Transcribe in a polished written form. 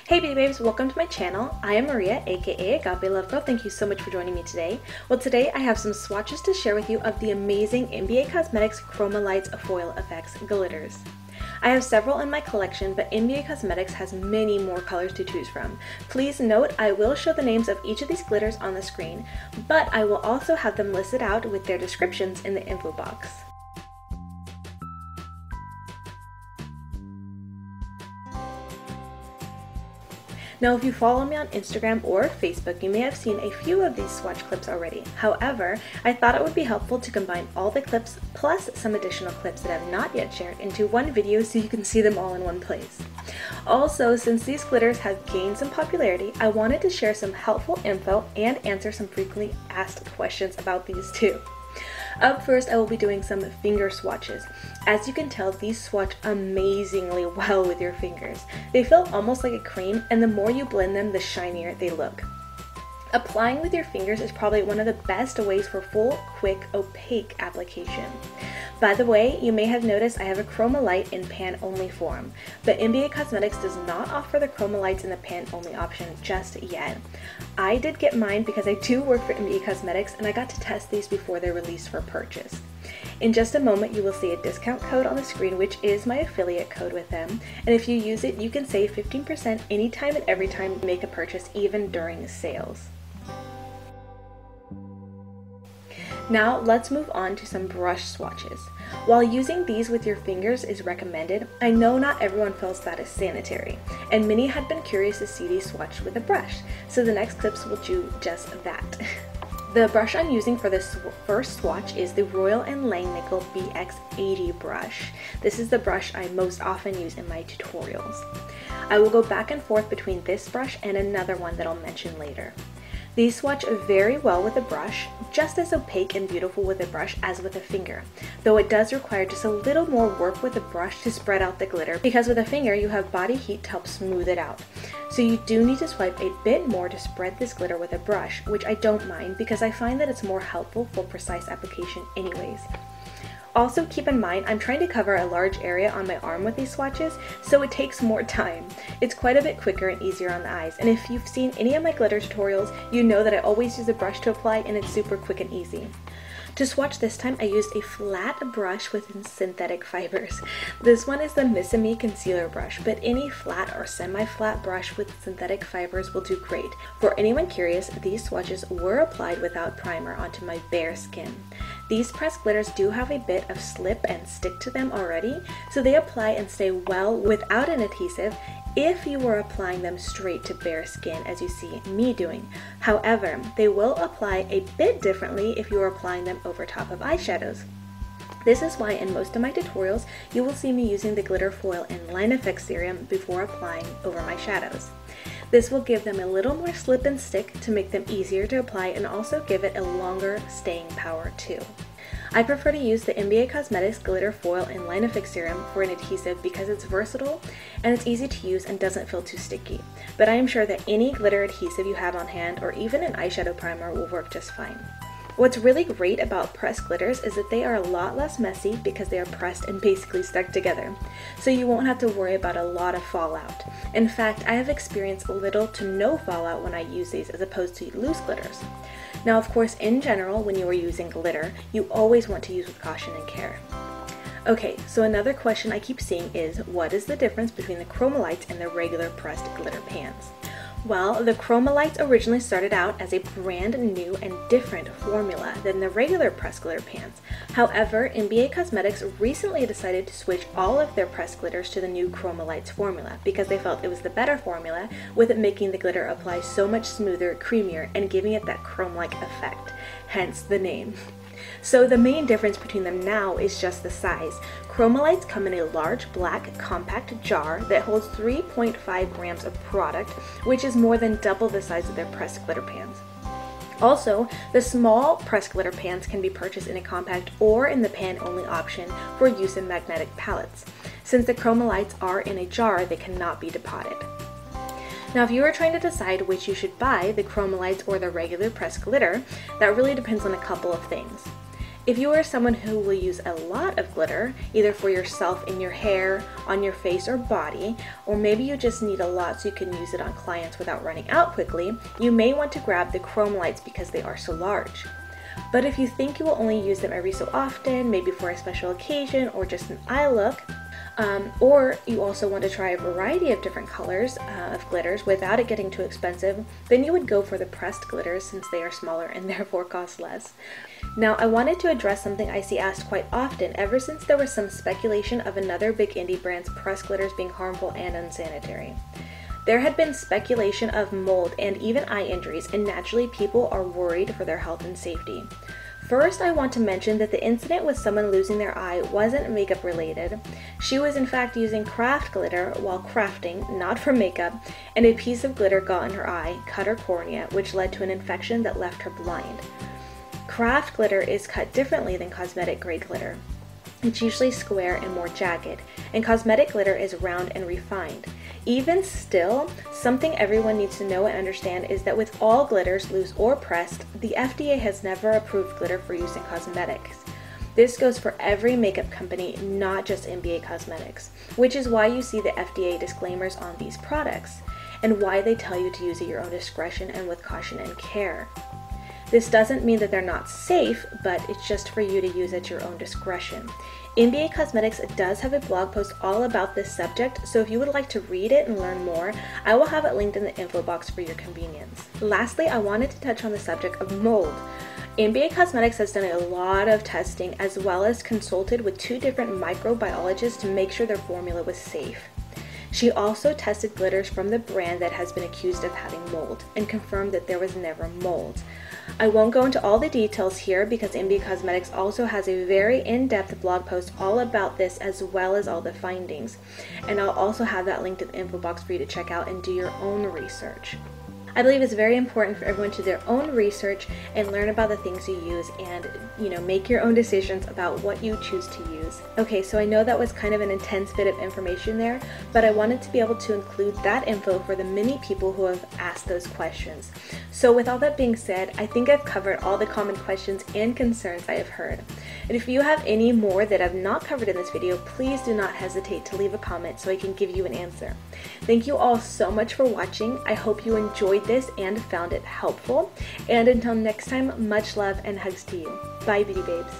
Hey beauty babes, welcome to my channel. I am Maria, aka agapelovegirl. Thank you so much for joining me today. Well, today I have some swatches to share with you of the amazing MBA Cosmetics Chromalights Foil Effects glitters. I have several in my collection, but MBA Cosmetics has many more colors to choose from. Please note I will show the names of each of these glitters on the screen, but I will also have them listed out with their descriptions in the info box. Now, if you follow me on Instagram or Facebook, you may have seen a few of these swatch clips already. However, I thought it would be helpful to combine all the clips plus some additional clips that I have not yet shared into one video so you can see them all in one place. Also, since these glitters have gained some popularity, I wanted to share some helpful info and answer some frequently asked questions about these too. Up first, I will be doing some finger swatches. As you can tell, these swatch amazingly well with your fingers. They feel almost like a cream, and the more you blend them, the shinier they look. Applying with your fingers is probably one of the best ways for full, quick, opaque application. By the way, you may have noticed I have a Chromalight in pan-only form, but MBA Cosmetics does not offer the Chromalights in the pan-only option just yet. I did get mine because I do work for MBA Cosmetics and I got to test these before they're released for purchase. In just a moment, you will see a discount code on the screen, which is my affiliate code with them, and if you use it, you can save 15% anytime and every time you make a purchase, even during sales. Now let's move on to some brush swatches. While using these with your fingers is recommended, I know not everyone feels that is sanitary, and many had been curious to see these swatched with a brush, so the next clips will do just that. The brush I'm using for this first swatch is the Royal & Langnickel BX80 brush. This is the brush I most often use in my tutorials. I will go back and forth between this brush and another one that I'll mention later. These swatch very well with a brush, just as opaque and beautiful with a brush as with a finger, though it does require just a little more work with a brush to spread out the glitter, because with a finger you have body heat to help smooth it out. So you do need to swipe a bit more to spread this glitter with a brush, which I don't mind because I find that it's more helpful for precise application anyways. Also keep in mind, I'm trying to cover a large area on my arm with these swatches, so it takes more time. It's quite a bit quicker and easier on the eyes, and if you've seen any of my glitter tutorials, you know that I always use a brush to apply and it's super quick and easy. To swatch this time, I used a flat brush with synthetic fibers. This one is the Missimi Concealer Brush, but any flat or semi-flat brush with synthetic fibers will do great. For anyone curious, these swatches were applied without primer onto my bare skin. These pressed glitters do have a bit of slip and stick to them already, so they apply and stay well without an adhesive if you were applying them straight to bare skin, as you see me doing. However, they will apply a bit differently if you are applying them over top of eyeshadows. This is why in most of my tutorials, you will see me using the glitter foil and line effect serum before applying over my shadows. This will give them a little more slip and stick to make them easier to apply and also give it a longer staying power too. I prefer to use the MBA Cosmetics Glitter Foil and Line Effect Serum for an adhesive because it's versatile and it's easy to use and doesn't feel too sticky. But I am sure that any glitter adhesive you have on hand or even an eyeshadow primer will work just fine. What's really great about pressed glitters is that they are a lot less messy because they are pressed and basically stuck together, so you won't have to worry about a lot of fallout. In fact, I have experienced little to no fallout when I use these as opposed to loose glitters. Now, of course, in general, when you are using glitter, you always want to use with caution and care. Okay, so another question I keep seeing is, what is the difference between the Chromalights and the regular pressed glitter pans? Well, the Chromalights originally started out as a brand new and different formula than the regular pressed glitter pans. However, MBA Cosmetics recently decided to switch all of their pressed glitters to the new Chromalights formula because they felt it was the better formula, with it making the glitter apply so much smoother, creamier, and giving it that chrome-like effect, hence the name. So the main difference between them now is just the size. Chromalights come in a large black compact jar that holds 3.5 grams of product, which is more than double the size of their pressed glitter pans. Also, the small pressed glitter pans can be purchased in a compact or in the pan-only option for use in magnetic palettes. Since the Chromalights are in a jar, they cannot be depotted. Now, if you are trying to decide which you should buy, the Chromalights or the regular pressed glitter, that really depends on a couple of things. If you are someone who will use a lot of glitter, either for yourself in your hair, on your face or body, or maybe you just need a lot so you can use it on clients without running out quickly, you may want to grab the Chromalights because they are so large. But if you think you will only use them every so often, maybe for a special occasion or just an eye look, or you also want to try a variety of different colors of glitters without it getting too expensive, then you would go for the pressed glitters since they are smaller and therefore cost less. Now, I wanted to address something I see asked quite often ever since there was some speculation of another big indie brand's pressed glitters being harmful and unsanitary. There had been speculation of mold and even eye injuries, and naturally people are worried for their health and safety. First, I want to mention that the incident with someone losing their eye wasn't makeup related. She was in fact using craft glitter while crafting, not for makeup, and a piece of glitter got in her eye, cut her cornea, which led to an infection that left her blind. Craft glitter is cut differently than cosmetic grade glitter. It's usually square and more jagged, and cosmetic glitter is round and refined. Even still, something everyone needs to know and understand is that with all glitters, loose or pressed, the FDA has never approved glitter for use in cosmetics. This goes for every makeup company, not just MBA Cosmetics, which is why you see the FDA disclaimers on these products, and why they tell you to use at your own discretion and with caution and care. This doesn't mean that they're not safe, but it's just for you to use at your own discretion. MBA Cosmetics does have a blog post all about this subject, so if you would like to read it and learn more, I will have it linked in the info box for your convenience. Lastly, I wanted to touch on the subject of mold. MBA Cosmetics has done a lot of testing as well as consulted with 2 different microbiologists to make sure their formula was safe. She also tested glitters from the brand that has been accused of having mold and confirmed that there was never mold. I won't go into all the details here because MBA Cosmetics also has a very in-depth blog post all about this as well as all the findings. And I'll also have that linked in the info box for you to check out and do your own research. I believe it's very important for everyone to do their own research and learn about the things you use and, make your own decisions about what you choose to use. Okay, so I know that was kind of an intense bit of information there, but I wanted to be able to include that info for the many people who have asked those questions. So with all that being said, I think I've covered all the common questions and concerns I have heard. And if you have any more that I've not covered in this video, please do not hesitate to leave a comment so I can give you an answer. Thank you all so much for watching. I hope you enjoyed this and found it helpful. And until next time, much love and hugs to you. Bye, beauty babes.